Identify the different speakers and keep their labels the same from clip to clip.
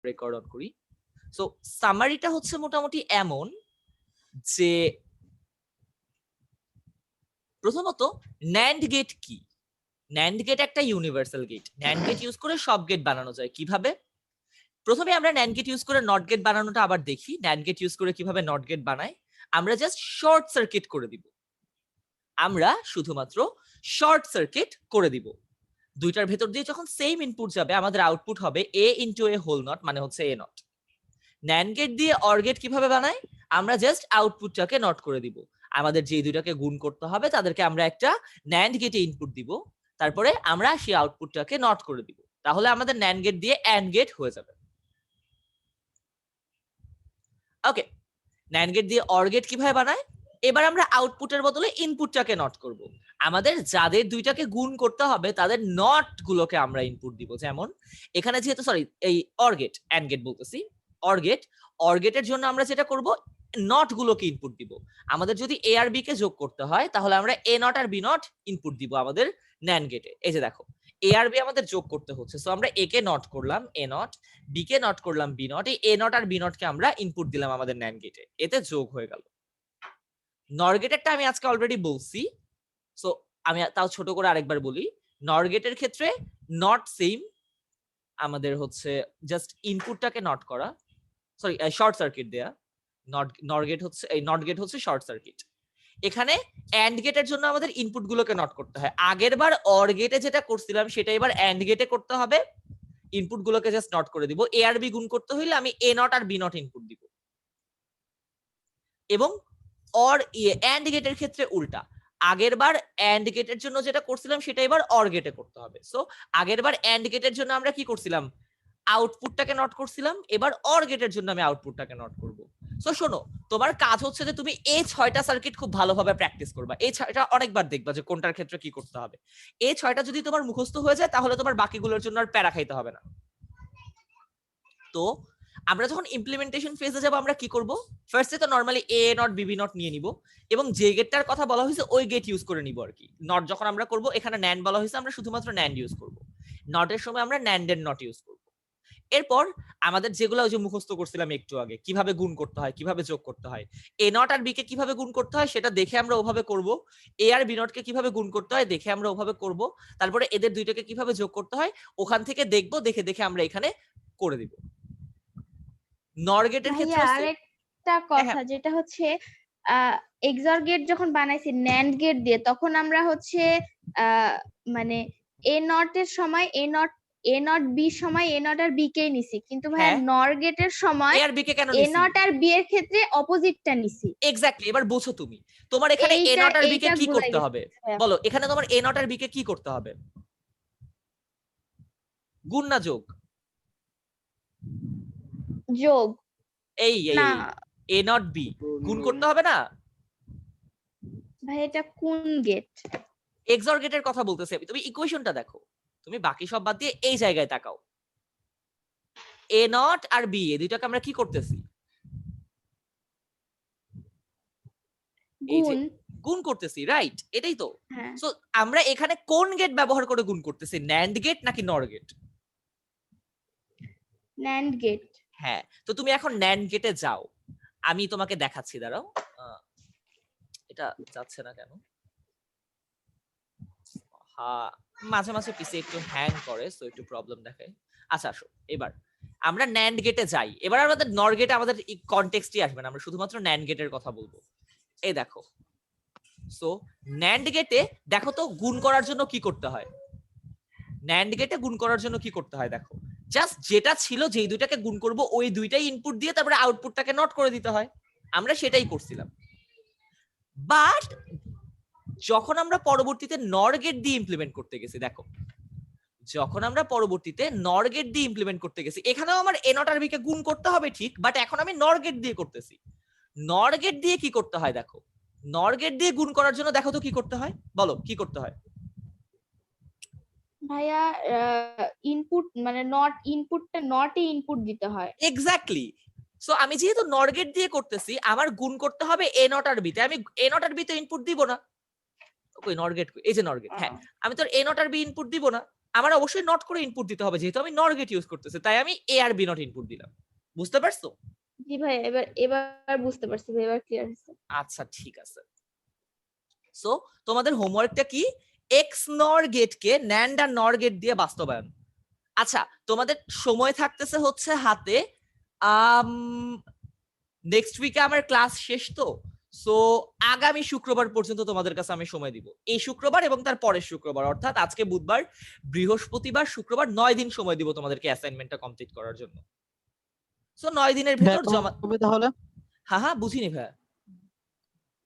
Speaker 1: Record on করি। So সামারিটা হচ্ছে মোটামুটি এমন যে প্রথমত ন্যান্ড গেট কি? ন্যান্ড গেট একটা universal gate. NAND gate use করে সব গেট বানানো যায়। কিভাবে? প্রথমে আমরা ন্যান্ড গেট ইউজ করে নট গেট বানানোটা আবার দেখি। ন্যান্ড গেট ইউজ করে কিভাবে নট গেট বানায়। আমরা জাস্ট শর্ট সার্কিট করে দিব। আমরা শুধুমাত্র শর্ট সার্কিট করে দিব। দুইটার ভেতর দিয়ে যখন সেম ইনপুট যাবে আমাদের আউটপুট হবে a into a whole NOT, মানে হচ্ছে a নট। ন্যান্ড গেট দিয়ে অর গেট কিভাবে বানায়? আমরা জাস্ট আউটপুটটাকে নট করে দিব। আমাদের যে দুইটাকে গুণ করতে হবে তাদেরকে আমরা একটা ন্যান্ড গেটে ইনপুট দিব, তারপরে আমরা সেই আউটপুটটাকে নট করে দিব। তাহলে আমাদের ন্যান্ড গেট দিয়ে অ্যান্ড গেট হয়ে যাবে। ওকে, ন্যান্ড গেট দিয়ে অর গেট কিভাবে বানায়? এবার আমরা আউটপুটের বদলে ইনপুটটাকে নট করব। আমাদের যাদের দুইটাকে গুণ করতে হবে তাদের নট গুলোকে আমরা ইনপুট দিব। যেমন এখানে যেহেতু সরি এই অর গেট, অ্যান্ড গেট বলতেছি, অর গেটের জন্য আমরা যেটা করব নট গুলোকে ইনপুট দিব। আমাদের যদি এ আর বি কে যোগ করতে হয় তাহলে আমরা এ নট আর বি নট ইনপুট দিব আমাদের ন্যান্ড গেটে। এই যে দেখো এ আর বি আমাদের যোগ করতে হচ্ছে, সো আমরা এ কে নট করলাম এ নট, বি কে নট করলাম বি নট, এই এ নট আর বি নট কে আমরা ইনপুট দিলাম আমাদের ন্যান্ড গেটে, এতে যোগ হয়ে গেল। নর গেটেরটা আমি আজকে অলরেডি বলছি, সো আমি তাও ছোট করে আরেকবার বলি। নর গেটের ক্ষেত্রে নট সেম, আমাদের হচ্ছে জাস্ট ইনপুটটাকে নট করা, সরি শর্ট সার্কিট দেয়া। নর গেট হচ্ছে এই নট গেট হচ্ছে শর্ট সার্কিট। এখানে অ্যান্ড গেটের জন্য আমাদের ইনপুট গুলোকে নট করতে হয়। আগের বার অর গেটে যেটা করছিলাম সেটা এবার অ্যান্ড গেটে করতে হবে। ইনপুট গুলোকে জাস্ট নট করে দিব। এ আর বি গুণ করতে হইলে আমি এ নট আর বি নট ইনপুট দিব। এবং অর অ্যান্ড গেটের ক্ষেত্রে উল্টা, আগের বার অ্যান্ড গেটের জন্য যেটা করছিলাম সেটা এবার অর গেটে করতে হবে। সো আগের বার অ্যান্ড গেটের জন্য আমরা কি করছিলাম? আউটপুটটাকে নট করছিলাম, এবার অর গেটের জন্য আমি আউটপুটটাকে নট করব। সো শোনো, তোমার কাজ হচ্ছে যে তুমি এই 6টা সার্কিট খুব ভালোভাবে প্র্যাকটিস করবা। এই 6টা অনেকবার দেখবা যে কোনটার ক্ষেত্রে কি করতে হবে। এই 6টা যদি তোমার মুখস্থ হয়ে যায় তাহলে তোমার বাকিগুলোর জন্য আর প্যারা খাইতে হবে না। তো আমরা যখন ইমপ্লিমেন্টেশন ফেজে যাব আমরা কি করব? ফার্স্টে তো normally A NOT B NOT নিয়ে নিব এবং যে গেটটার কথা বলা হয়েছে ওই গেট ইউজ করে নিব আর কি। নট যখন আমরা করব, এখানে ন্যান্ড বলা হয়েছে, আমরা শুধুমাত্র ন্যান্ড ইউজ করব। নটের সময় আমরা ন্যান্ডের নট ইউজ করব। এরপর আমাদের যেগুলো ওই যে মুখস্থ করছিলাম একটু আগে, কিভাবে গুণ করতে হয়, কিভাবে যোগ করতে হয়, এ নট আর বি কে কিভাবে গুণ করতে হয় সেটা দেখে আমরা ওভাবে করব। এ আর বি নট কে কিভাবে গুণ করতে হয় দেখে আমরা ওভাবে করব। তারপরে এদের দুইটাকে কিভাবে যোগ করতে হয় ওখান থেকে দেখব, দেখে দেখে আমরা এখানে করে দিব। নর গেটের ক্ষেত্রে
Speaker 2: আরেকটা কথা যেটা হচ্ছে এক্সর গেট যখন বানাইছি ন্যান্ড গেট দিয়ে, তখন আমরা হচ্ছে মানে এ নট এর সময় এ নট বি সময় এ নট আর বি কে নিছি, কিন্তু ভাইয়া নর গেটের সময়
Speaker 1: এ আর বি কে কেন
Speaker 2: এ
Speaker 1: নিছি?
Speaker 2: নট আর বি এর ক্ষেত্রে অপোজিটটা নিছি।
Speaker 1: এক্স্যাক্টলি, এবার বুঝো তুমি তোমার এখানে এ নট আর বি কে কি করতে হবে বলো? এখানে তোমার এ নট আর বি কে কি করতে হবে? গুণ না যোগ?
Speaker 2: যোগ।
Speaker 1: এই এ নট বি গুণ করতে হবে না
Speaker 2: ভাই? এটা কোন গেট?
Speaker 1: এক্সর গেটের কথা বলতেছি আমি। তুমি ইকুয়েশনটা দেখো, তুমি বাকি সব বাদ দিয়ে এই জায়গায় তাকাও। এ নট আর বি এই দুইটাকে আমরা কি করতেছি? এই যে গুণ করতেছি, রাইট? এটাই তো। সো আমরা এখানে কোন গেট ব্যবহার করে গুণ করতেছি? ন্যান্ড গেট নাকি নর গেট?
Speaker 2: NAND gate.
Speaker 1: হ্যাঁ, তো তুমি এখন ন্যান্ড গেটে যাও, আমি তোমাকে দেখাচ্ছি, দাঁড়াও। এটা যাচ্ছে না কেন? মাঝে মাঝে পিসি একটু হ্যাং করে, সো একটু প্রবলেম দেখায়। আচ্ছা আসো, এবার আমরা ন্যান্ড গেটে যাই। এবার আমাদের নর গেটে আমাদের কনটেক্সটই আসবে না, আমরা শুধুমাত্র ন্যান্ড গেটের কথা বলবো। এই দেখো, সো ন্যান্ড গেটে দেখো তো গুণ করার জন্য কি করতে হয়। ন্যান্ড গেটে গুণ করার জন্য কি করতে হয় দেখো, জাস্ট যেটা ছিল যেই দুইটাকে গুণ করব ওই দুইটাই ইনপুট দিয়ে তারপরে আউটপুটটাকে নট করে দিতে হয়। আমরা সেটাই করছিলাম। বাট যখন আমরা পরবর্তীতে নর গেট দিয়ে ইমপ্লিমেন্ট করতে গেছি, দেখো যখন আমরা পরবর্তীতে নর গেট দিয়ে ইমপ্লিমেন্ট করতে গেছি, এখানেও আমার এ নট আর বি কে গুণ করতে হবে ঠিক, বাট এখন আমি নর গেট দিয়ে করতেছি। নর গেট দিয়ে কি করতে হয় দেখো, নর গেট দিয়ে গুণ করার জন্য দেখো তো কি করতে হয়, বলো কি করতে হয়?
Speaker 2: ভাইয়া ইনপুট মানে নট ইনপুটটা নটে ইনপুট দিতে হয়।
Speaker 1: এক্স্যাক্টলি। সো আমি যেহেতু নর গেট দিয়ে করতেছি, আমার গুণ করতে হবে এ নট আর বি তে। আমি এ নট আর বি তে ইনপুট দিব না। কই নর গেট? এই যে নর গেট, হ্যাঁ আমি তো এ নট আর বি ইনপুট দিব না। আমার অবশ্যই নট করে ইনপুট দিতে হবে, যেহেতু আমি নর গেট ইউজ করতেছি, তাই আমি এ আর বি নট ইনপুট দিলাম। বুঝতে পারছো?
Speaker 2: জি ভাই, এবার এবার বুঝতে পারছি ভাই, এবার ক্লিয়ার হয়েছে।
Speaker 1: আচ্ছা ঠিক আছে। সো তোমাদের হোমওয়ার্কটা কি? এক্স নর গেটকে ন্যান্ড আর নর গেট দিয়ে বাস্তবায়ন। আচ্ছা, তোমাদের সময় থাকতেছে হচ্ছে হাতে নেক্সট উইকে আমার ক্লাস শেষ, তো সো আগামী শুক্রবার পর্যন্ত তোমাদের কাছে আমি সময় দিব। এই শুক্রবার এবং তার পরের শুক্রবার, অর্থাৎ আজকে বুধবার, বৃহস্পতিবার, শুক্রবার, 9 দিন সময় দিব তোমাদেরকে অ্যাসাইনমেন্টটা কমপ্লিট করার জন্য। সো 9 দিনের ভেতর জমা।
Speaker 3: কবে তাহলে?
Speaker 1: হ্যাঁ হ্যাঁ, বুঝিনি ভাইয়া।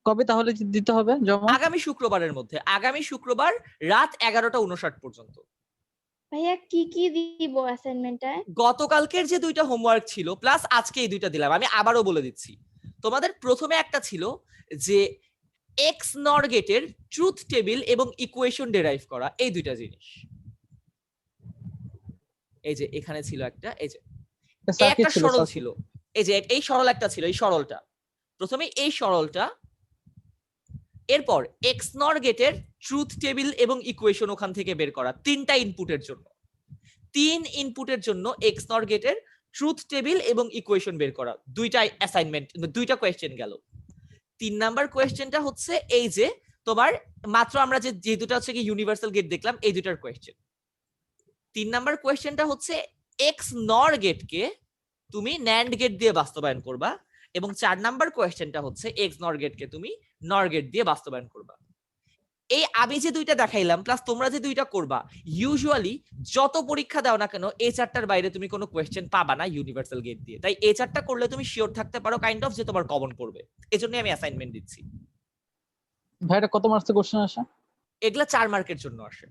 Speaker 3: কবে তাহলে দিতে হবে জমা?
Speaker 1: আগামী শুক্রবারের মধ্যে, আগামী শুক্রবার রাত 11টা 59 পর্যন্ত।
Speaker 2: ভাইয়া কি কি দিব অ্যাসাইনমেন্টে?
Speaker 1: গতকালকের যে 2টা হোমওয়ার্ক ছিল প্লাস আজকে এই 2টা দিলাম, আমি আবারও বলে দিচ্ছি। তোমাদের প্রথমে একটা ছিল যে এক্স নর গেটের ট্রুথ টেবিল এবং ইকুয়েশন ডেরাইভ করা, এই 2টা জিনিস। এই যে এখানে ছিল একটা, এই যে একটা সরল ছিল, এই যে এই সরল একটা ছিল, এই সরলটা প্রথমে, এই সরলটা, এরপর এক্স নর গেটের ট্রুথ টেবিল এবং ইকুয়েশন ওখান থেকে বের করা, 3টা ইনপুটের জন্য। 3 ইনপুটের জন্য এক্স নর গেটের ট্রুথ টেবিল এবং ইকুয়েশন বের করা, 2টা অ্যাসাইনমেন্ট, 2টা কোয়েশ্চেন গেল। 3 নাম্বার কোয়েশ্চেনটা হচ্ছে এই যে তোমার মাত্র আমরা যে 2টা হচ্ছে কি ইউনিভার্সাল গেট দেখলাম, এই 2টার কোয়েশ্চেন। 3 নাম্বার কোয়েশ্চেনটা হচ্ছে এক্স নর গেটকে তুমি ন্যান্ড গেট দিয়ে বাস্তবায়ন করবা, এবং 4 নাম্বার কোয়েশ্চেনটা হচ্ছে এক্স নর গেটকে তুমি নর গেট দিয়ে বাস্তবায়ন করবা। এই আমি যে 2টা দেখাইলাম প্লাস তোমরা যে 2টা করবা, ইউজুয়ালি যত পরীক্ষা দাও না কেন এই 4টার বাইরে তুমি কোনো কোয়েশ্চেন পাবা না ইউনিভার্সাল গেট দিয়ে। তাই এই 4টা করলে তুমি শিওর থাকতে পারো কাইন্ড অফ যে তোমার কমন পড়বে, এজন্য আমি অ্যাসাইনমেন্ট দিচ্ছি।
Speaker 3: ভাই এটা কত মার্কসের কোশ্চেন আসে?
Speaker 1: এগুলা 4 মার্কের জন্য আসে,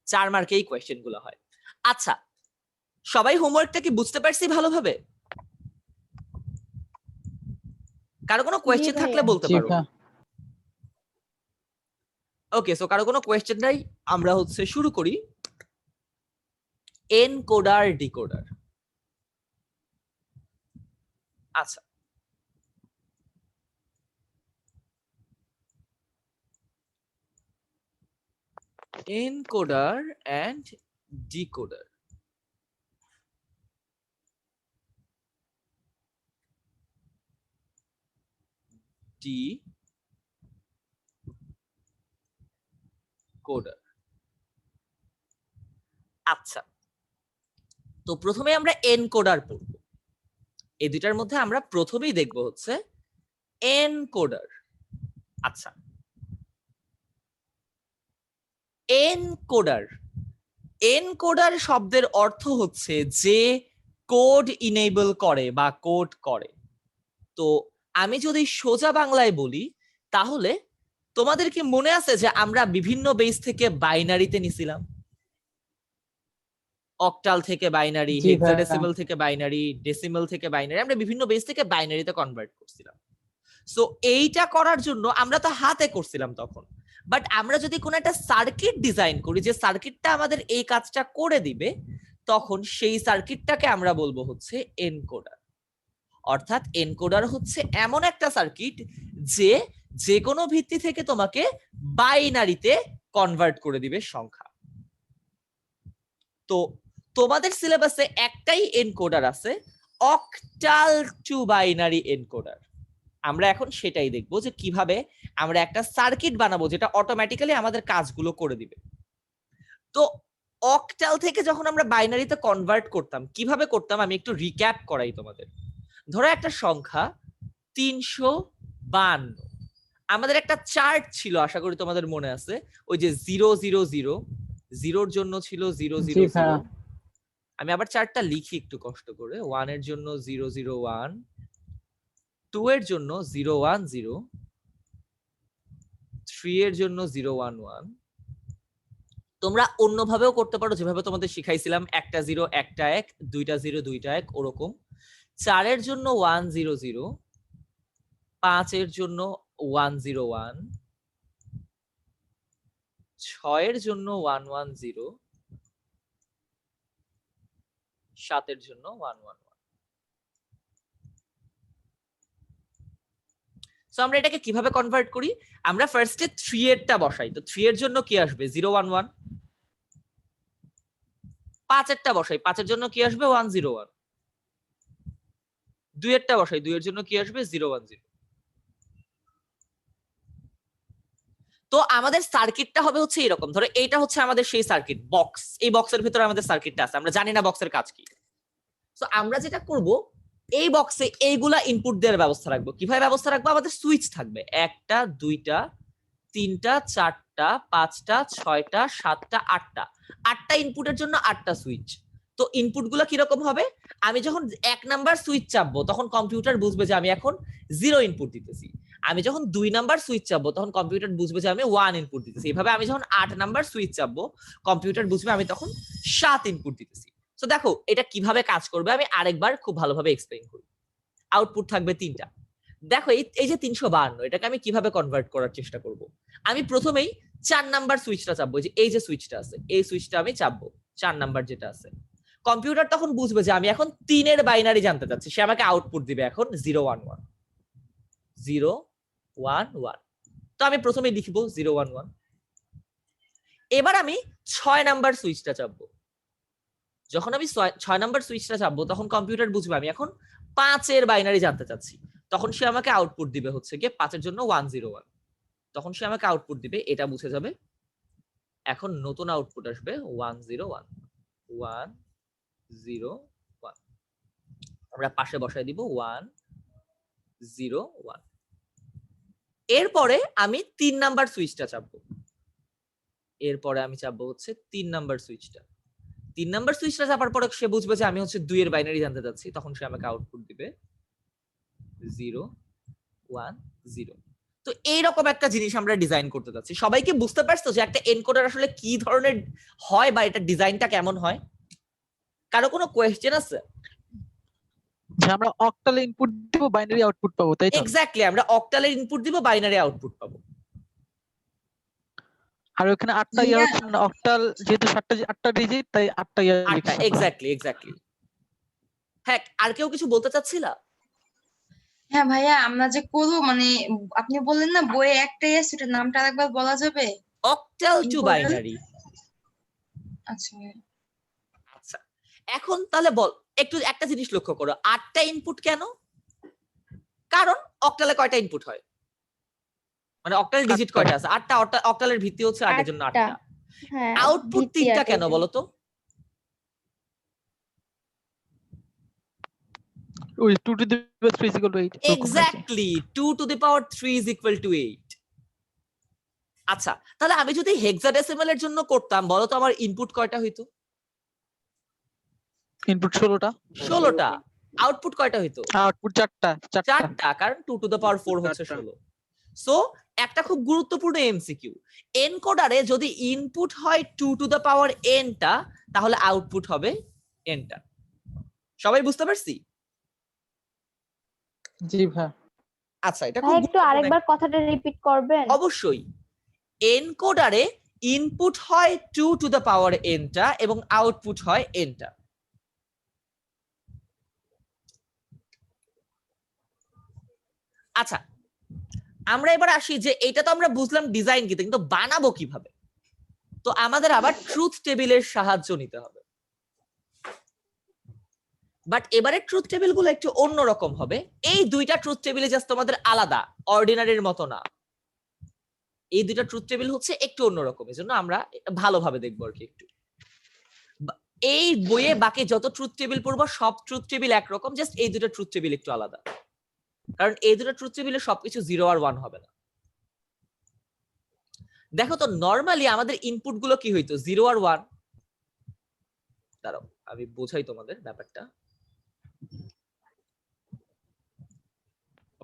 Speaker 1: 4 মার্কে এই কোয়েশ্চেন গুলো হয়। আচ্ছা, সবাই হোমওয়ার্কটা কি বুঝতে পারছি ভালোভাবে? কারো কোনো কোয়েশ্চেন থাকলে বলতে পারো। ওকে, সো কারো কোনো কোয়েশ্চেন নাই, আমরা হচ্ছে শুরু করি। Encoder decoder. আচ্ছা, এনকোডার এন্ড ডিকোডার। ডিকোডার। আচ্ছা, তো প্রথমে আমরা এনকোডার পড়ব। এই 2টার মধ্যে আমরা প্রথমেই দেখব হচ্ছে এনকোডার। আচ্ছা, এনকোডার, এনকোডার শব্দের অর্থ হচ্ছে যে কোড ইনেবল করে বা কোড করে। তো আমি যদি সোজা বাংলায় বলি তাহলে তোমাদের কি মনে আছে যে আমরা বিভিন্ন বেস থেকে বাইনারিতে নিছিলাম? অক্টাল থেকে বাইনারি, হেক্সাডেসিমাল থেকে বাইনারি, ডেসিমাল থেকে বাইনারি, আমরা বিভিন্ন বেস থেকে বাইনারিতে কনভার্ট করছিলাম। সো এইটা করার জন্য আমরা তো হাতে করছিলাম তখন, বাট আমরা যদি কোনো একটা সার্কিট ডিজাইন করি যে সার্কিটটা আমাদের এই কাজটা করে দিবে, তখন সেই সার্কিটটাকে আমরা বলবো হচ্ছে এনকোডার। অর্থাৎ এনকোডার হচ্ছে এমন একটা সার্কিট যে যে কোনো ভিত্তি থেকে তোমাকে বাইনারিতে কনভার্ট করে দিবে সংখ্যা। তো তোমাদের সিলেবাসে একটাই এনকোডার আছে, অক্টাল টু বাইনারি এনকোডার। আমরা এখন সেটাই দেখবো যে কিভাবে আমরা একটা সার্কিট বানাবো যেটা অটোমেটিক্যালি আমাদের কাজগুলো করে দিবে। তো অক্টাল থেকে যখন আমরা বাইনারিতে কনভার্ট করতাম, কিভাবে করতাম আমি একটু রিক্যাপ করাই তোমাদের। ধরো একটা সংখ্যা 352, আমাদের একটা চার্ট ছিল, আশা করি তোমাদের মনে আছে, ওই যে 000, জিরোর জন্য ছিল 000। আমি আবার চার্টটা লিখি একটু কষ্ট করে। 1 এর জন্য 001, 2 এর জন্য 010, 3 এর জন্য 011। তোমরা অন্যভাবেও করতে পারো, যেভাবে তোমাদের শিখাইছিলাম, একটা 0 একটা 1, দুইটা 0 দুইটা 1, ওরকম। 4 এর জন্য 100, 5 এর জন্য 101, 6 এর জন্য 110, 7 এর জন্য 111। সো আমরা এটাকে কিভাবে কনভার্ট করি, আমরা ফার্স্টে 3 এরটা বসাই। তো 3 এর জন্য কি আসবে 0 1 1, 5 এরটা বসাই, 5 এর জন্য কি আসবে 1 0 1, 2 এরটা বসাই, 2 এর জন্য কি আসবে 0 1 0। তো আমাদের সার্কিটটা হবে হচ্ছে এরকম, ধরো এইটা হচ্ছে আমাদের সেই সার্কিট বক্স, এই বক্সের ভিতরে আমাদের সার্কিটটা আছে, আমরা জানি না বক্সের কাজ কি। তো আমরা যেটা করব, এই বক্সে এইগুলা ইনপুট দেওয়ার ব্যবস্থা রাখবো। কিভাবে ব্যবস্থা রাখবো, আমাদের সুইচ থাকবে 1টা 2টা 3টা 4টা 5টা 6টা 7টা 8টা, 8টা ইনপুটের জন্য 8টা সুইচ। তো ইনপুট গুলো কিরকম হবে, আমি যখন 1 নাম্বার সুইচ চাপবো তখন কম্পিউটার বুঝবে যে আমি এখন 0 ইনপুট দিতেছি। আমি যখন 2 নাম্বার সুইচ চাপবো তখন কম্পিউটার বুঝবে যে আমি 1 ইনপুট দিতেছি। এইভাবে আমি যখন 8 নাম্বার সুইচ চাপবো কম্পিউটার বুঝবে আমি তখন 7 ইনপুট দিতেছি। তো দেখো এটা কিভাবে কাজ করবে আমি আরেকবার খুব ভালোভাবে এক্সপ্লেইন করি। আউটপুট থাকবে 3টা। দেখো এই যে 352, এটাকে আমি কিভাবে কনভার্ট করার চেষ্টা করব। আমি প্রথমেই 4 নাম্বার সুইচটা চাপবো, যে এই যে সুইচটা আছে এই সুইচটা আমি চাপবো 4 নাম্বার যেটা আছে। কম্পিউটার তখন বুঝবে যে আমি এখন 3 এর বাইনারি জানতে চাচ্ছি, সে আমাকে আউটপুট দিবে এখন 0 1 1 0 1 1। তো আমি প্রথমেই লিখবো 0 1 1। এবার আমি 6 নাম্বার সুইচটা চাপবো। যখন আমি 6 নাম্বার সুইচটা চাপবো তখন কম্পিউটার বুঝবে আমি এখন 5 এর বাইনারি জানতে চাচ্ছি, তখন সে আমাকে আউটপুট দিবে হচ্ছে গিয়ে 5 এর জন্য 1 0 1। তখন সে আমাকে আউটপুট দিবে, এটা বুঝে যাবে। এখন নতুন আউটপুট আসবে 1 0 1 1 0 1। আমরা পাশে বসায় দিব 1 0 1। এরপরে আমি 3 নাম্বার সুইচটা চাপবো। এরপরে আমি চাপবো হচ্ছে 3 নাম্বার সুইচটা। 3 নাম্বার সুইচটা চাপার পরে সে বুঝবে যে আমি হচ্ছে 2 এর বাইনারি জানতে চাচ্ছি, তখন সে আমাকে আউটপুট দিবে 0 1 0। তো এইরকম একটা জিনিস আমরা ডিজাইন করতে যাচ্ছি। সবাইকে বুঝতে পারছো যে একটা এনকোডার আসলে কি ধরনের হয় বা এটা ডিজাইনটা কেমন হয়? কারো কোনো কোয়েশ্চেন আছে?
Speaker 3: যে আমরা অক্টালে ইনপুট দিব বাইনারি আউটপুট পাবো, তাই তো?
Speaker 1: এক্স্যাক্টলি, আমরা অক্টালের ইনপুট দিব বাইনারি আউটপুট পাবো।
Speaker 3: আর ওখানে 8টা ইয়া হচ্ছে মানে অক্টাল যেহেতু 8টা ডিজিট তাই 8টা ইয়া
Speaker 1: 8টা, এক্স্যাক্টলি। হ্যাঁ, আর কেউ কিছু বলতে চাচ্ছিলা?
Speaker 4: হ্যাঁ ভাইয়া, আমরা যে করবো মানে আপনি বললেন না বইয়ে একটাই আছে, ওটার নামটা আরেকবার বলা যাবে?
Speaker 1: Octal two
Speaker 4: Encoder?
Speaker 1: বাইনারি।
Speaker 4: আচ্ছা ভাইয়া।
Speaker 1: আচ্ছা, এখন তাহলে বল, একটু একটা জিনিস লক্ষ্য করো, 8টা ইনপুট কেন? কারণ অক্টালে কয়টা ইনপুট হয়, মানে অক্টাল ডিজিট কয়টা আছে? 8টা। অক্টালের ভিত্তি হচ্ছে 8 এর জন্য 8টা।
Speaker 2: হ্যাঁ,
Speaker 1: আউটপুট
Speaker 2: ভিত্তি
Speaker 1: 3টা
Speaker 2: 8
Speaker 1: কেন বলো তো?
Speaker 3: ওই 2 to the power 3 equal to 8
Speaker 1: exactly, 2 to the power 3 is equal to 8। আচ্ছা, তাহলে আমি যদি হেক্সাডেসিমালের জন্য করতাম, বলো তো আমার ইনপুট কয়টা হইতো?
Speaker 3: ইনপুট 16টা।
Speaker 1: 16টা। আউটপুট কয়টা হইতো?
Speaker 3: আউটপুট 4টা।
Speaker 1: 4টা, কারণ 2 টু দি পাওয়ার 4 হচ্ছে 16। সো একটা খুব গুরুত্বপূর্ণ এমসিকিউ, এনকোডারে যদি ইনপুট হয় 2 টু দি পাওয়ার n টা, তাহলে আউটপুট হবে n টা। সবাই বুঝতে পারছি?
Speaker 3: জি ভাই।
Speaker 1: আচ্ছা, এটা
Speaker 2: ভাই
Speaker 1: খুব
Speaker 2: একটু
Speaker 1: গুরুত্বপূর্ণ
Speaker 2: আরেকবার কথাটা রিপিট করবেন?
Speaker 1: অবশ্যই। এনকোডারে ইনপুট হয় 2 টু দি পাওয়ার n টা এবং আউটপুট হয় n টা। আচ্ছা, আমরা এবার আসি যে এটা তো আমরা বুঝলাম ডিজাইন কি, কিন্তু বানাবো কিভাবে। তো আমাদের আবার ট্রুথ টেবিলের সাহায্য নিতে হবে। বাট এবারে ট্রুথ টেবিল গুলো একটু অন্যরকম হবে। এই দুইটা ট্রুথ টেবিলে জাস্ট তোমাদের আলাদা, অর্ডিনারির মতো না। এই দুইটা ট্রুথ টেবিল হচ্ছে একটু অন্যরকম, এজন্য আমরা ভালোভাবে দেখবো আর কি একটু। এই বইয়ে বাকি যত ট্রুথ টেবিল পড়বো সব ট্রুথ টেবিল একরকম, জাস্ট এই দুটো ট্রুথ টেবিল একটু আলাদা, কারণ এই দুটো ট্রুথ টেবিলে সবকিছু 0 আর 1 হবে না। দেখো তো নরমালি আমাদের ইনপুট গুলো কি হইতো 0 আর 1। দাঁড়াও আমি বোঝাই তোমাদের ব্যাপারটা।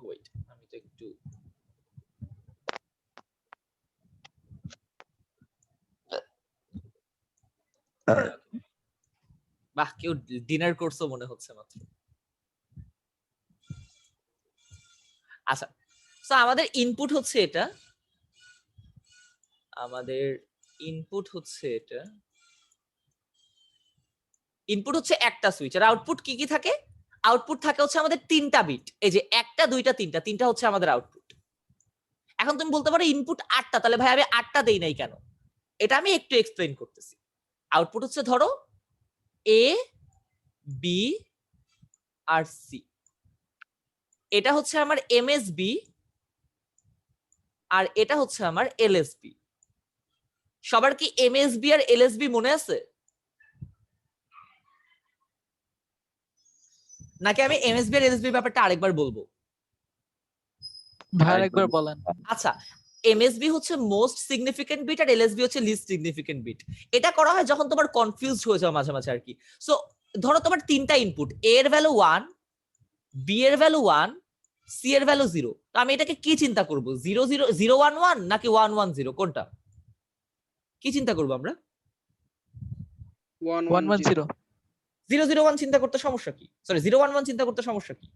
Speaker 1: ওয়েট, আমি তো একটু বাহ, কেউ ডিনার করছো মনে হচ্ছে মাত্র। আচ্ছা, সো আমাদের ইনপুট হচ্ছে এটা, আমাদের ইনপুট হচ্ছে এটা, ইনপুট হচ্ছে একটা সুইচ। আর আউটপুট কি কি থাকে? আউটপুট থাকে হচ্ছে আমাদের 3টা বিট, এই যে 1টা 2টা 3টা, 3টা হচ্ছে আমাদের আউটপুট। এখন তুমি বলতে পারো ইনপুট 8টা, তাহলে ভাই আমি 8টা দেই নাই কেন? এটা আমি একটু এক্সপ্লেইন করতেছি। আউটপুট হচ্ছে ধরো এ, বি আর সি। এটা হচ্ছে আমার এমএসবি আর এটা হচ্ছে আমার এলএসবি। সবার কি এমএসবি আর এলএসবি মনে আছে? নাকি আমি এমএসবি আর এলএসবি ব্যাপারটা আরেকবার বলবো?
Speaker 3: ভাই একবার বলেন।
Speaker 1: আচ্ছা, এমএসবি হচ্ছে মোস্ট সিগনিফিকেন্ট বিট আর এলএসবি হচ্ছে লিস্ট সিগনিফিকেন্ট বিট। এটা করা হয় যখন তোমার কনফিউজড হয়ে যাও মাঝে মাঝে আর কি। সো ধরো তোমার 3টা ইনপুট, এ এর ভ্যালু 1, বি এর ভ্যালু 1, সি এর ভ্যালু 0। তো আমি এটাকে কি চিন্তা করব, 0 0 0 1 1 নাকি 1 1 0, কোনটা কি চিন্তা করব আমরা?
Speaker 3: 1 1 0
Speaker 1: 0 0 1 চিন্তা করতে সমস্যা কি? সরি, 0 1 1 চিন্তা করতে সমস্যা কি?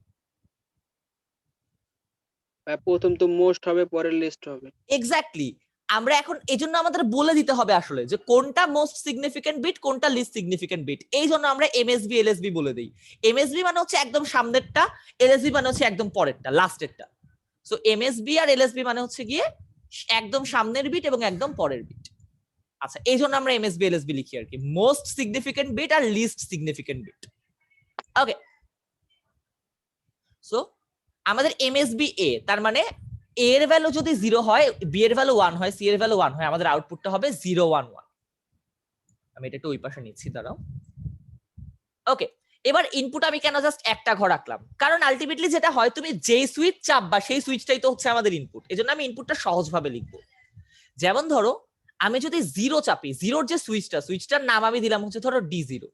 Speaker 5: প্রথম তো মোস্ট হবে, পরে লিস্ট হবে।
Speaker 1: এক্স্যাক্টলি। আমরা এখন এজন্য আমাদের বলে দিতে হবে আসলে যে কোনটা মোস্ট সিগনিফিকেন্ট বিট, কোনটা লিস্ট সিগনিফিকেন্ট বিট। এই জন্য আমরা এমএসবি এলএসবি বলে দিই। এমএসবি মানে হচ্ছে একদম সামনেরটা, এলএসবি মানে হচ্ছে একদম পরেরটা, লাস্টেরটা। সো এমএসবি আর এলএসবি মানে হচ্ছে গিয়ে একদম সামনের বিট এবং একদম পরের বিট। আচ্ছা, এই জন্য আমরা এমএসবি এলএসবি লিখি আর কি, মোস্ট সিগনিফিকেন্ট বিট আর লিস্ট সিগনিফিকেন্ট বিট। ওকে, সো আমাদের এমএসবি এ, তার মানে এ এর ভ্যালু যদি 0 হয়, বি এর ভ্যালু 1 হয়, সি এর ভ্যালু 1 হয়, আমাদের আউটপুটটা হবে 0 1 1। আমি এটা একটু ওই পাশে নিচ্ছি, দাঁড়াও। ওকে, এবার ইনপুট আমি কেন জাস্ট একটা ঘর রাখলাম? কারণ আলটিমেটলি যেটা হয়, তুমি যেই সুইচ চাপবা সেই সুইচটাই তো হচ্ছে আমাদের ইনপুট। এজন্য আমি ইনপুটটা সহজভাবে লিখবো। যেমন ধরো আমি যদি 0 চাপি, 0-র যে সুইচটার নাম আমি দিলাম হচ্ছে ধরো D0।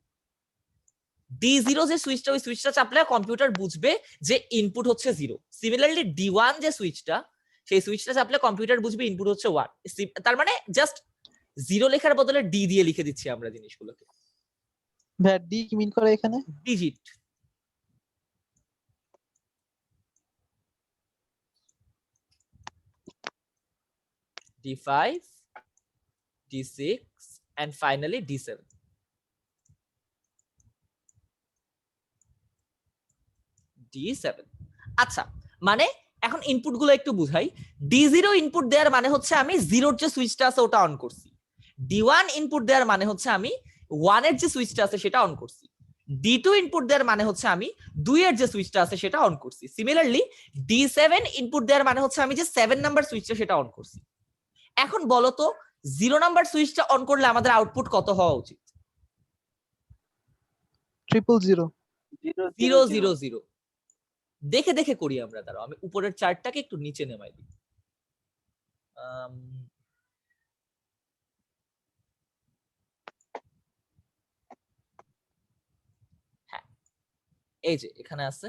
Speaker 1: D0 যে সুইচটা, ওই সুইচটা চাপলে কম্পিউটার বুঝবে যে ইনপুট হচ্ছে 0। সিমিলারলি D1 যে সুইচটা, সেই সুইচটা চাপলে কম্পিউটার বুঝবে ইনপুট হচ্ছে 1। তার মানে জাস্ট 0 লেখার বদলে D দিয়ে লিখে দিচ্ছি আমরা জিনিসগুলোকে।
Speaker 3: ভাই ডি কি মিন করে এখানে?
Speaker 1: Digit. D5, D6 and finally D7. D7। আচ্ছা, মানে এখন ইনপুট গুলো একটু বুঝাই। D0 ইনপুট দেওয়ার মানে হচ্ছে আমি 0-র যে সুইচটা আছে ওটা অন করছি। D1 ইনপুট দেওয়ার মানে হচ্ছে আমি 1-এর যে সুইচটা আছে সেটা অন করছি। D2 ইনপুট দেওয়ার মানে হচ্ছে আমি 2-এর যে সুইচটা আছে সেটা অন করছি। সিমিলারলি D7 ইনপুট দেওয়ার মানে হচ্ছে আমি যে 7 নাম্বার সুইচটা সেটা অন করছি। এখন বলো তো 0 নাম্বার সুইচটা অন করলে আমাদের আউটপুট কত হওয়া উচিত?
Speaker 3: 0 0
Speaker 1: 0 0 0। দেখে দেখে করি আমরা, দাঁড়াও আমি উপরের চার্টটাকে একটু নিচে নামাই দিই। হ্যাঁ, এই যে এখানে আছে,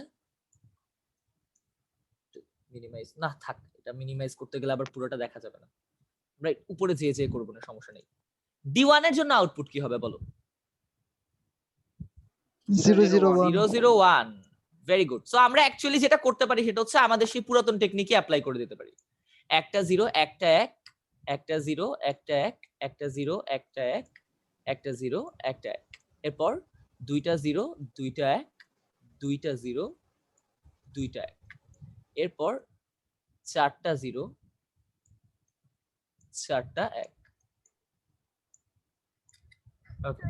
Speaker 1: মিনিমাইজ না থাক, এটা মিনিমাইজ করতে গেলে আবার পুরোটা দেখা যাবে না। রাইট, উপরে যেয়ে যেয়ে করবো না, সমস্যা নেই। D1 এর জন্য আউটপুট কি হবে বলো?
Speaker 3: 0 0 1
Speaker 1: 0 0 1। Very good. সো আমরা অ্যাকচুয়ালি যেটা করতে পারি সেটা হচ্ছে আমাদের সেই পুরাতন টেকনিকই অ্যাপ্লাই করে দিতে পারি। একটা 0 একটা 1, একটা 0 একটা 1, একটা 0 একটা 1, একটা 0 একটা 1। এরপর দুইটা 0 দুইটা 1, দুইটা 0 দুইটা 1। এরপর চারটা 0 চারটা 1। ওকে,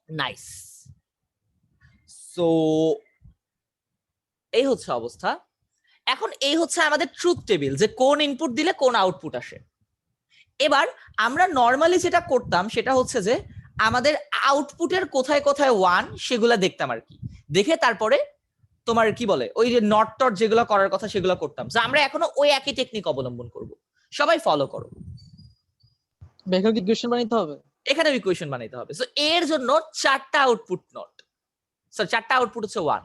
Speaker 1: নাইস। সো এই হচ্ছে অবস্থা। এখন এই হচ্ছে আমাদের ট্রুথ টেবিল, যে কোন ইনপুট দিলে কোন আউটপুট আসে। এবার আমরা নর্মালি যেটা করতাম সেটা হচ্ছে যে আমাদের আউটপুটের কোথায় কোথায় 1 সেগুলা দেখতাম আর কি, দেখে তারপরে তোমার কি বলে ওই যে নট টট যেগুলো করার কথা সেগুলো করতাম। যে আমরা এখনো ওই একই টেকনিক অবলম্বন করব, সবাই ফলো করো।
Speaker 3: বেকার ইকুয়েশন বানাইতে হবে,
Speaker 1: এখানে ইকুয়েশন বানাইতে হবে। সো এর জন্য 4টা আউটপুট নট, সো 4টা আউটপুট হচ্ছে 1।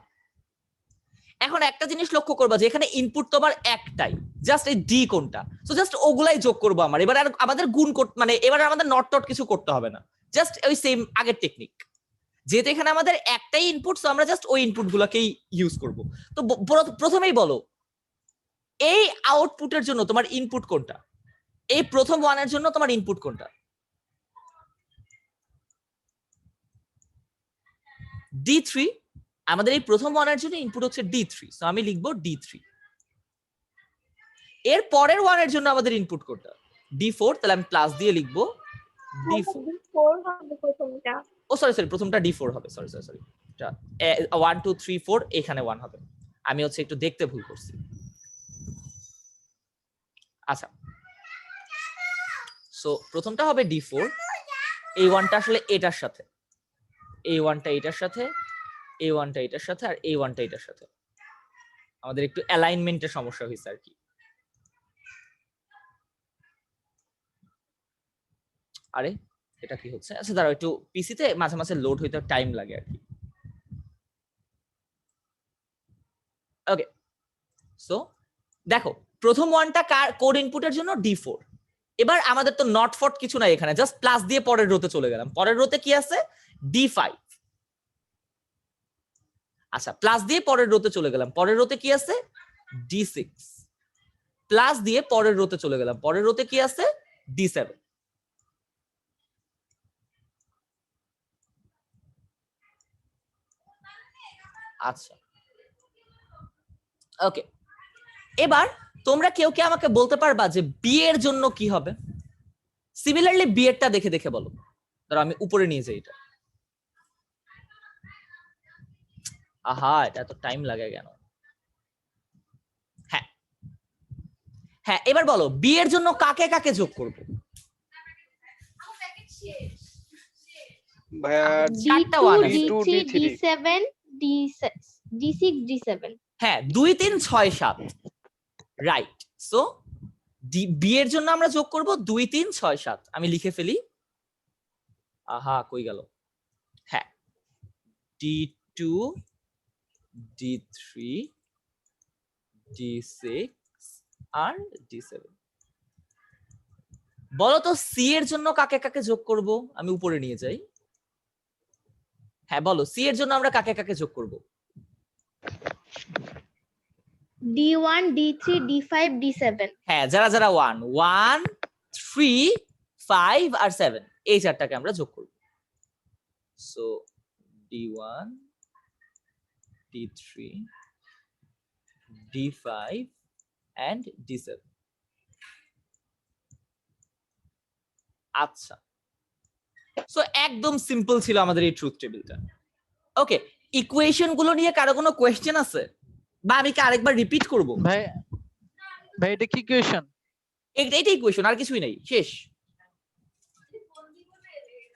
Speaker 1: এখন একটা জিনিস লক্ষ্য করবা যে এখানে ইনপুট তোমার একটাই, জাস্ট এই ডি কোনটা, সো জাস্ট ওগুলাই যোগ করবো আমার। এবার আর আমাদের গুণ মানে এবার আমাদের নট টট কিছু করতে হবে না, জাস্ট ওই সেম আগের টেকনিক। যেহেতু এখানে আমাদের একটাই ইনপুট, সো আমরা জাস্ট ওই ইনপুট গুলোকেই ইউজ করব। তো প্রথমেই বলো এই আউটপুটের জন্য তোমার ইনপুট কোনটা? এই প্রথম 1 এর জন্য তোমার ইনপুট কোনটা? D3। আমাদের এই প্রথম 1 এর জন্য ইনপুট হচ্ছে D3, সো আমি লিখবো D3। এর পরের ওয়ানের জন্য আমাদের ইনপুট করতে হবে D4, তাহলে আমি প্লাস দিয়ে লিখবো D4। ও সরি প্রথমটা D4 হবে, সরি 1 2 3 4 এখানে 1 হবে, আমি হচ্ছে একটু দেখতে ভুল করছি। আচ্ছা, সো প্রথমটা হবে D4, এই ওয়ানটা আসলে এটার সাথে, এই ওয়ানটা এটার সাথে, এই ওয়ানটা এটার সাথে, আর এই ওয়ানটা এটার সাথে। আমাদের একটু অ্যালাইনমেন্টের সমস্যা হয়েছে আর কি। আরে এটা কি হচ্ছে? আচ্ছা দাঁড়াও, একটু পিসিতে মাঝে মাঝে লোড হইতে টাইম লাগে আর কি। ওকে, সো দেখো প্রথম ওয়ানটা কোড ইনপুটের জন্য D4। এবার আমাদের তো নট ফট কিছু নাই এখানে, জাস্ট প্লাস দিয়ে পরের রোতে চলে গেলাম। পরের রোতে কি আছে? D5। আচ্ছা, প্লাস দিয়ে পরের রোতে চলে গেলাম, পরের রোতে কি আছে? D6। প্লাস দিয়ে পরের রোতে চলে গেলাম, পরের রোতে কি আছে? D7। আচ্ছা ওকে, এবার তোমরা কেউ কে আমাকে বলতে পারবা যে বি এর জন্য কি হবে? সিমিলারলি বি এরটা দেখে দেখে বলো। ধরো আমি উপরে নিয়ে যাই এটা। আহা, এটা তো টাইম লাগে কেন? হ্যাঁ হ্যাঁ, এবার বলো বি এর জন্য কাকে কাকে যোগ করব?
Speaker 5: ভাইয়া
Speaker 1: চারটা
Speaker 2: D2
Speaker 1: one আছে।
Speaker 2: D3
Speaker 5: D3
Speaker 2: D7 D6 D7।
Speaker 1: হ্যাঁ 2 3 6 7, রাইট। সো বি এর জন্য আমরা যোগ করব 2 3 6 7। আমি লিখে ফেলি। আহা, কই গেল? হ্যাঁ, D2 D3 D6 আর D7। বলো তো সি এর জন্য কাকে কাকে যোগ করব? আমি উপরে নিয়ে যাই। হ্যাঁ বলো, সি এর জন্য আমরা কাকে কাকে যোগ করব?
Speaker 2: D1 D3 D5 D7।
Speaker 1: হ্যাঁ, যারা যারা 1 1 3 5 আর 7, এই চারটাকে আমরা যোগ করব। So D1 D3 D5 and D7। আচ্ছা, সো একদম সিম্পল ছিল আমাদের এই ট্রুথ টেবিলটা। ওকে, ইকুয়েশন গুলো নিয়ে কারো কোনো কোয়েশ্চেন আছে, বা আমি কি আরেকবার রিপিট করব?
Speaker 3: ভাই ভাই এটা কি কোয়েশ্চন?
Speaker 1: এইটাই ইকুয়েশন, আর কিছুই নাই, শেষ।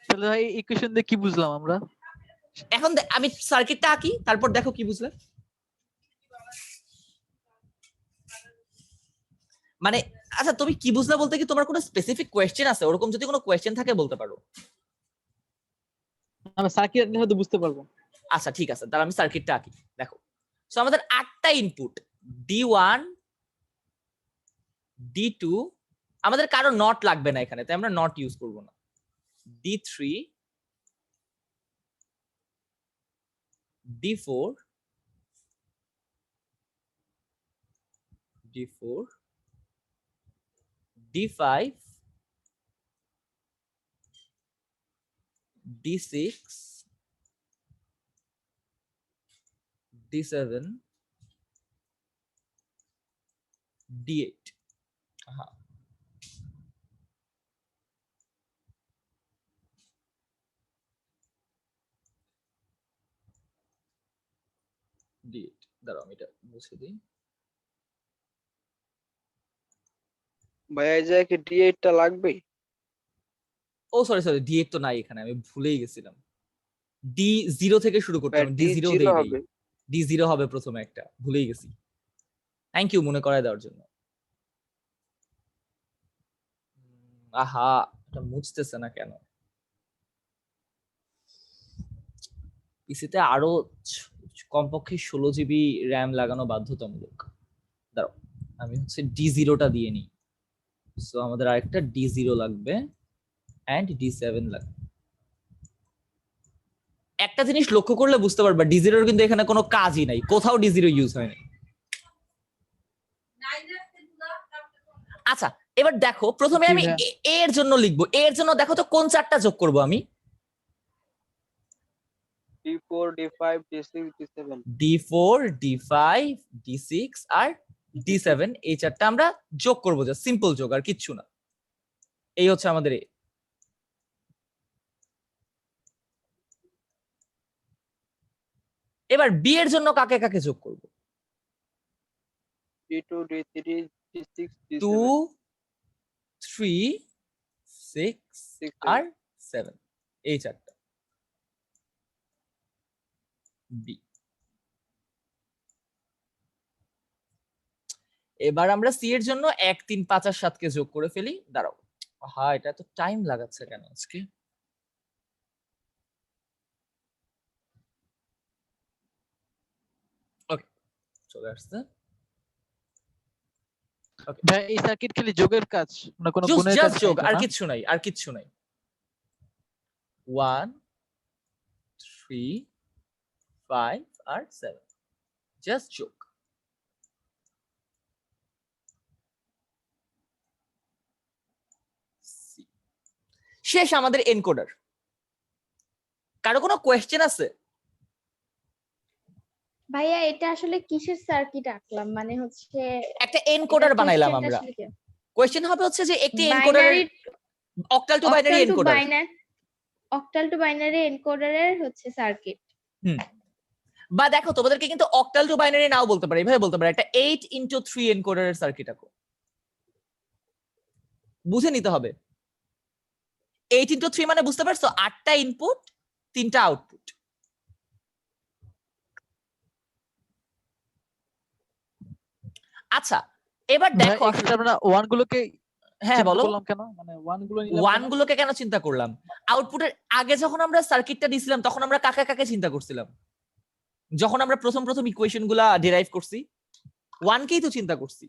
Speaker 3: তাহলে ভাই ইকুয়েশন দিয়ে কি বুঝলাম আমরা?
Speaker 1: এখন আমি সার্কিটটা আঁকি, তারপর দেখো কি বুঝলে। মানে আচ্ছা, তুমি কি বুঝলে বলতে কি তোমার কোনো স্পেসিফিক কোয়েশ্চেন আছে? ওরকম যদি কোনো কোয়েশ্চেন থাকে বলতে পারো।
Speaker 3: আমরা সার্কিট হয়তো বুঝতে পারবো।
Speaker 1: আচ্ছা ঠিক আছে, তাহলে আমি সার্কিটটা আঁকি। দেখো, সো আমাদের 8টা ইনপুট, D1 D2, আমাদের কারো নট লাগবে না এখানে, তাই আমরা নট ইউজ করব না। D3 D4 D4 D5 D6 D7 D8। হ্যাঁ, D8। দাঁড়াও আমি এটা মুছে দিই।
Speaker 5: ভাইয়া এই জায়গায় কি D8 টা লাগবে?
Speaker 1: ও সরি D8 তো নাই এখানে, আমি ভুলেই গেছিলাম। D0 থেকে শুরু করতাম, D0
Speaker 5: D0
Speaker 1: দেই নাই।
Speaker 5: হবে।
Speaker 1: D0 হবে প্রথমে, একটা ভুলেই গেছি। থ্যাংক ইউ মনে করায় দেওয়ার জন্য। আহা, এটা মুছতেছে না কেন? পিসিতে আরো কমপক্ষে 16 জিবি র্যাম লাগানো বাধ্যতামূলক। দাঁড়াও, আমি হচ্ছে D0টা দিয়ে নিই। সো আমাদের আরেকটা D0 লাগবে এন্ড D7 লাগবে। একটা জিনিস লক্ষ্য করলে বুঝতে পারবা, D0 এর কিন্তু এখানে কোনো কাজই নাই, কোথাও D0 ইউজ হয়নি। আচ্ছা, এবার দেখো প্রথমে আমি এ এর জন্য লিখবো। এ এর জন্য দেখো তো কোন চারটা যোগ করব আমি?
Speaker 5: D4 D5 D6 D7।
Speaker 1: D4 D5 D6 আর D7 এই চারটা আমরা যোগ করবো, যা সিম্পল যোগ আর কিচ্ছু না। এই হচ্ছে আমাদের A। এবার B এর জন্য কাকে কাকে যোগ করব?
Speaker 5: D2 D3 D6 D7
Speaker 1: 2 3 6
Speaker 5: 6
Speaker 1: আর 7 এই চারটা B। এবার আমরা সি এর জন্য 1 3 5 আর 7 কে যোগ করে ফেলি। দাঁড়াও, হ্যাঁ এটা তো টাইম লাগাচ্ছে কেন আজকে? ওকে চলে আসছে।
Speaker 3: ভাই এই সার্কিট খালি যোগের কাজ, মানে কোনো গুণের কাজ
Speaker 1: জাস্ট যোগ,
Speaker 3: নাই তো
Speaker 1: আর
Speaker 3: না?
Speaker 1: কিচ্ছু নাই, আর কিচ্ছু নাই। 1 3 5 আর 7 জাস্ট যোগ। শেষ আমাদের এনকোডার। কারো কোনো কোয়েশ্চেন আছে?
Speaker 2: ভাইয়া এটা আসলে কিসের সার্কিট আঁকলাম, মানে হচ্ছে
Speaker 1: একটা এনকোডার বানাইলাম
Speaker 2: কোশ্চেনটা
Speaker 1: আমরা।
Speaker 2: আসলে কি?
Speaker 1: কোয়েশ্চেন হবে হচ্ছে যে একটি এনকোডারের
Speaker 2: binary
Speaker 1: octal to binary encoder.
Speaker 2: Octal to binary এনকোডারের হচ্ছে সার্কিট।
Speaker 1: বা দেখো তোমাদেরকে কিন্তু অক্টাল টু বাইনারি নাও বলতে পারে, এভাবে বলতে পারে একটা 8x3 এনকোডারের সার্কিট আঁকো। বুঝে নিতে হবে 8x3 মানে বুঝতে পারছো 8টা ইনপুট 3টা আউটপুট। আচ্ছা এবার দেখো
Speaker 3: এক্ষেত্রে আমরা ওয়ান গুলোকে
Speaker 1: হ্যাঁ বলো
Speaker 3: বললাম কেন, মানে ওয়ান গুলো নিলাম
Speaker 1: ওয়ান
Speaker 3: কেন?
Speaker 1: গুলোকে কেন চিন্তা করলাম? আউটপুটের আগে যখন আমরা সার্কিটটা দিছিলাম তখন আমরা কাকে কাকে চিন্তা করছিলাম? যখন আমরা প্রথম ইকুয়েশন গুলা ডিরাইভ করছি ওয়ানকেই তো চিন্তা করছি।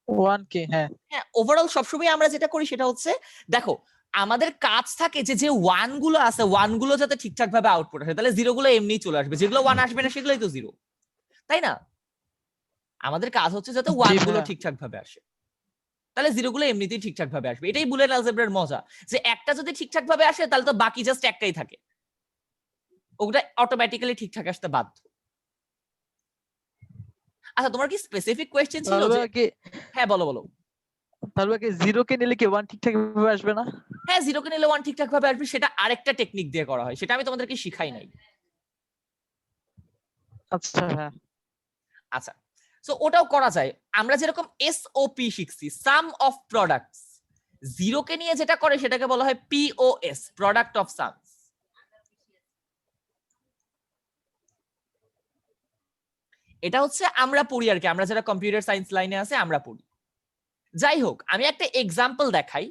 Speaker 3: ওয়ান কে, হ্যাঁ
Speaker 1: হ্যাঁ ওভারঅল সবসময় আমরা যেটা করি সেটা হচ্ছে দেখো আমাদের কাজ থাকে যে যে ওয়ান গুলো আছে ওয়ান গুলো যাতে ঠিকঠাক ভাবে আউটপুট আসে, তাহলে জিরো গুলো এমনি চলে আসবে, যেগুলো ওয়ান আসবে না সেগুলোই তো জিরো, তাই না? আমাদের কাজ হচ্ছে যাতে ওয়ান গুলো
Speaker 3: ভাইয়া।
Speaker 1: ঠিকঠাক ভাবে আসে, তাহলে জিরো গুলো এমনিতেই ঠিকঠাক ভাবে আসবে। এটাই বুলিয়ান অ্যালজেব্রার মজা, যে একটা যদি ঠিকঠাক ভাবে আসে তাহলে তো বাকি জাস্ট একটাই থাকে, ওটা অটোমেটিক্যালি ঠিকঠাক আসতে বাধ্য। আচ্ছা তোমার কি স্পেসিফিক কোয়েশ্চেন ছিল যে? হ্যাঁ বলো বলো।
Speaker 3: তাহলে কি জিরো কে নিলে কি ওয়ান ঠিকঠাক ভাবে আসবে না?
Speaker 1: হ্যাঁ জিরো কে নিলে ওয়ান ঠিকঠাক ভাবে আসবে, সেটা আরেকটা টেকনিক দিয়ে করা হয়, সেটা আমি তোমাদেরকে শিখাই নাই।
Speaker 3: আচ্ছা হ্যাঁ
Speaker 1: আচ্ছা সো ওটাও করা যায়। আমরা যেরকম এসওপি শিখছি সাম অফ প্রোডাক্টস, জিরো কে নিয়ে যেটা করে সেটাকে বলা হয় পিওএস, প্রোডাক্ট অফ সামস। এটা হচ্ছে আমরা পড়ি আর কি, আমরা যারা কম্পিউটার সায়েন্স লাইনে আছে আমরা পড়ি। যাই হোক আমি একটা এক্সাম্পল দেখাই।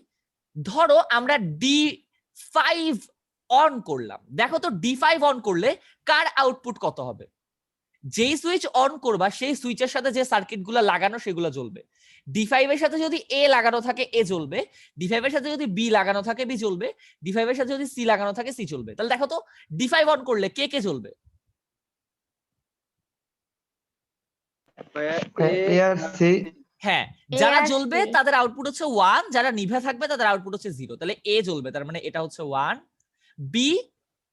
Speaker 1: ধরো আমরা D5 অন করলাম, দেখো তো D5 অন করলে কার আউটপুট কত হবে? যেই সুইচ অন করবা সেই সুইচের সাথে যে সার্কিট গুলো লাগানো সেগুলো জ্বলবে। D5 এর সাথে যদি A লাগানো থাকে A জ্বলবে, D5 এর সাথে যদি B লাগানো থাকে B জ্বলবে, D5 এর সাথে যদি C লাগানো থাকে C জ্বলবে। তাহলে দেখো তো D5 অন করলে কে কে জ্বলবে? হ্যাঁ যারা জ্বলবে তাদের আউটপুট হচ্ছে 1, যারা নিভে থাকবে তাদের আউটপুট হচ্ছে 0। তাহলে A জ্বলবে, তার মানে এটা হচ্ছে 1, B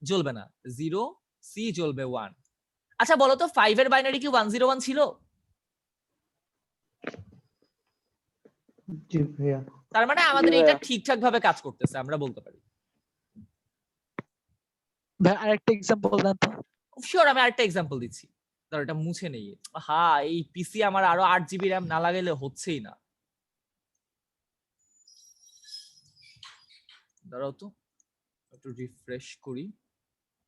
Speaker 1: জ্বলবে না 0, C জ্বলবে 1। আচ্ছা বলো তো 5 এর বাইনারি কি 101 ছিল?
Speaker 5: জি ভাইয়া।
Speaker 1: তার মানে আমাদের এটা ঠিকঠাক ভাবে কাজ করতেছে আমরা বলতে পারি।
Speaker 3: ভাই আরেকটা এক্সাম্পল দেন তো।
Speaker 1: শিওর আমি আরেকটা এক্সাম্পল দিচ্ছি, ধরো এটা মুছে নেই। হ্যাঁ এই পিসি আমার আরো 8GB RAM না লাগাইলে হচ্ছেই না। দাঁড়াও তো একটু রিফ্রেশ করি,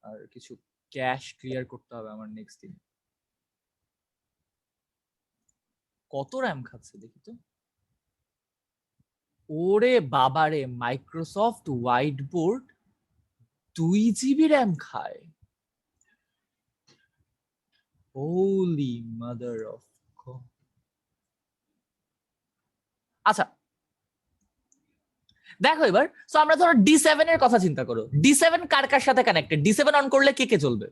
Speaker 1: আর কিছু ক্যাশ ক্লিয়ার করতে হবে আমার নেক্সট দিন। কত র্যাম খাচ্ছে দেখি তো। ওরে বাবারে Microsoft white board 2GB RAM খায়। Holy mother of God. আচ্ছা দেখো এবার সো আমরা ধরো D7 এর কথা চিন্তা করো, D7 কার কার সাথে কানেক্টেড? D7 অন করলে কে কে জ্বলবে?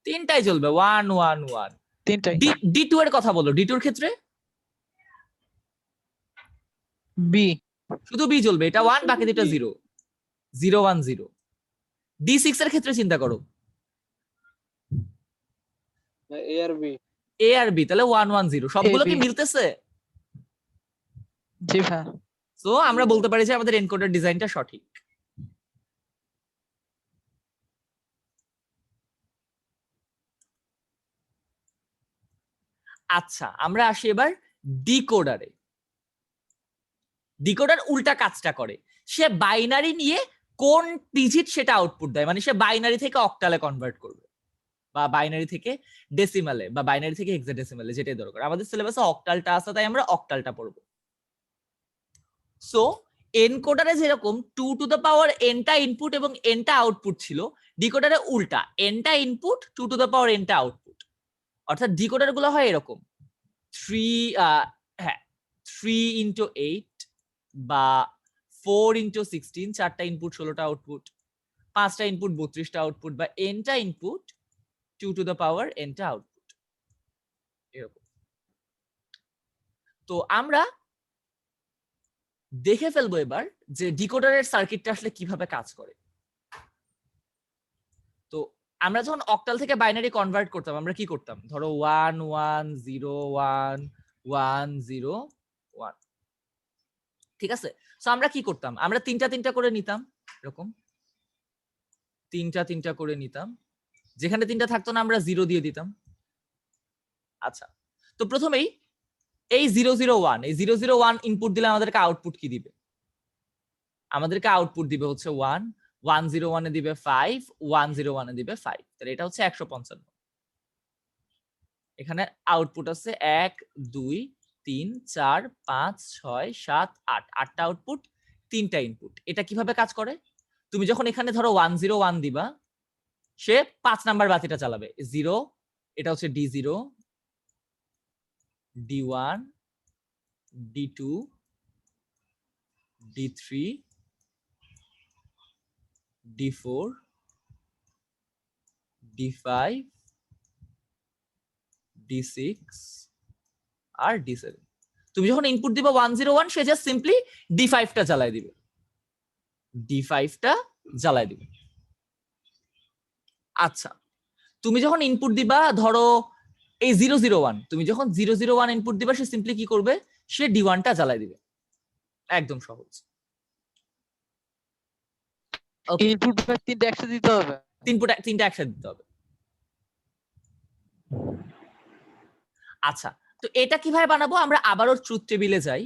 Speaker 1: তিনটাই জ্বলবে 1 1 1।
Speaker 3: তিনটাই।
Speaker 1: D2 এর কথা বলো, D2 এর ক্ষেত্রে
Speaker 3: বি,
Speaker 1: শুধু B জ্বলবে, এটা 1 বাকি দুটো 0 0 1 0। D6 এর ক্ষেত্রে চিন্তা করো,
Speaker 5: এ আর বি।
Speaker 1: এ আর বি, তাহলে 110 সবগুলো কি
Speaker 3: AB
Speaker 1: মিলতেছে?
Speaker 3: জি ভাইয়া।
Speaker 1: সো আমরা বলতে পারি যে আমাদের এনকোডার ডিজাইনটা সঠিক। আচ্ছা, আমরা আসি এবার ডিকোডারে। ডিকোডার উল্টা কাজটা করে, সে বাইনারি নিয়ে কোন ডিজিট সেটা আউটপুট দেয়, মানে সে বাইনারি থেকে অক্টালে কনভার্ট করবে, বা বাইনারি থেকে ডেসিমালে, বা বাইনারি থেকে হেক্সাডেসিমালে, যেটাই দরকার। আমাদের সিলেবাসে অক্টালটা আছে, তাই আমরা অক্টালটা পড়বো। সো এনকোডারে যেরকম 2 টু দ্য পাওয়ার এনটা ইনপুট এবং এনটা আউটপুট ছিল, ডিকোডারে উল্টা, এনটা ইনপুট 2 টু দ্য পাওয়ার এনটা আউটপুট। অর্থাৎ ডিকোডার গুলো হয় এরকম 3 ইন্টু 8 বা 4 ইন্টু 16, 4টা ইনপুট 16টা আউটপুট, 5টা ইনপুট 32টা আউটপুট, বা এনটা ইনপুট 2 টু দ্য পাওয়ার এনটা আউটপুট, এরকম। তো আমরা দেখে ফেলবো এবার যে ডিকোডারের সার্কিটটা আসলে কিভাবে কাজ করে। তো আমরা যখন অক্টাল থেকে বাইনারি কনভার্ট করতাম, আমরা কি করতাম? ধরো 1 1 0 1 1 0 1, ঠিক আছে? সো আমরা কি করতাম? আমরা তিনটা করে নিতাম, এরকম তিনটা করে নিতাম, যেখানে তিনটা থাকতো না আমরা 0 দিয়ে দিতাম। আচ্ছা, তো প্রথমেই এই 001, এই 001 ইনপুট দিলে আমাদেরকে আউটপুট কি দিবে? আমাদেরকে আউটপুট দিবে হচ্ছে 1, 101 এ দিবে 5, 101 এ দিবে 5, তাহলে এটা হচ্ছে 155। এখানে আউটপুট আছে 1 2 3 4 5 6 7 8, 8টা আউটপুট, 3টা ইনপুট। এটা কিভাবে কাজ করে? তুমি যখন এখানে ধরো 101 দিবা, সে 5 নাম্বার বাতিটা চালাবে, 0, এটা হচ্ছে D0, D1, D2, D3, D4, D5, D6 আর D7। তুমি যখন ইনপুট দিবা 101, সে জাস্ট সিম্পলি D5টা জ্বালায় দিবে, D5টা জ্বালায় দিবে। আচ্ছা, তুমি যখন ইনপুট দিবা ধরো এই 001, তুমি যখন 001 ইনপুট দিবা, সে সিম্পলি কি করবে? সে D1টা জ্বালায় দিবে, একদম সহজ। Okay.
Speaker 3: ইনপুট ভাই তিনটা একসাথে দিতে হবে।
Speaker 1: তিনটা একসাথে দিতে হবে। আচ্ছা, তো এটা কিভাবে বানাবো? আমরা আবারও ট্রুথ টেবিলে যাই।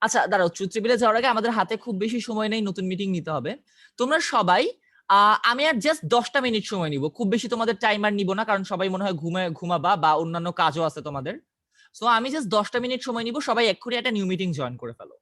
Speaker 1: আচ্ছা দাঁড়াও, ট্রুথ টেবিলে যাওয়ার আগে আমাদের হাতে খুব বেশি সময় নেই, নতুন মিটিং নিতে হবে। তোমরা সবাই আমি আর জাস্ট 10টা মিনিট সময় নিব, খুব বেশি তোমাদের টাইমার নিব না, কারণ সবাই মনে হয় ঘুমাবা বা অন্যান্য কাজও আছে তোমাদের। সো আমি জাস্ট 10টা মিনিট সময় নিব, সবাই এক্ষুনি একটা নিউ মিটিং জয়েন করে ফেলো।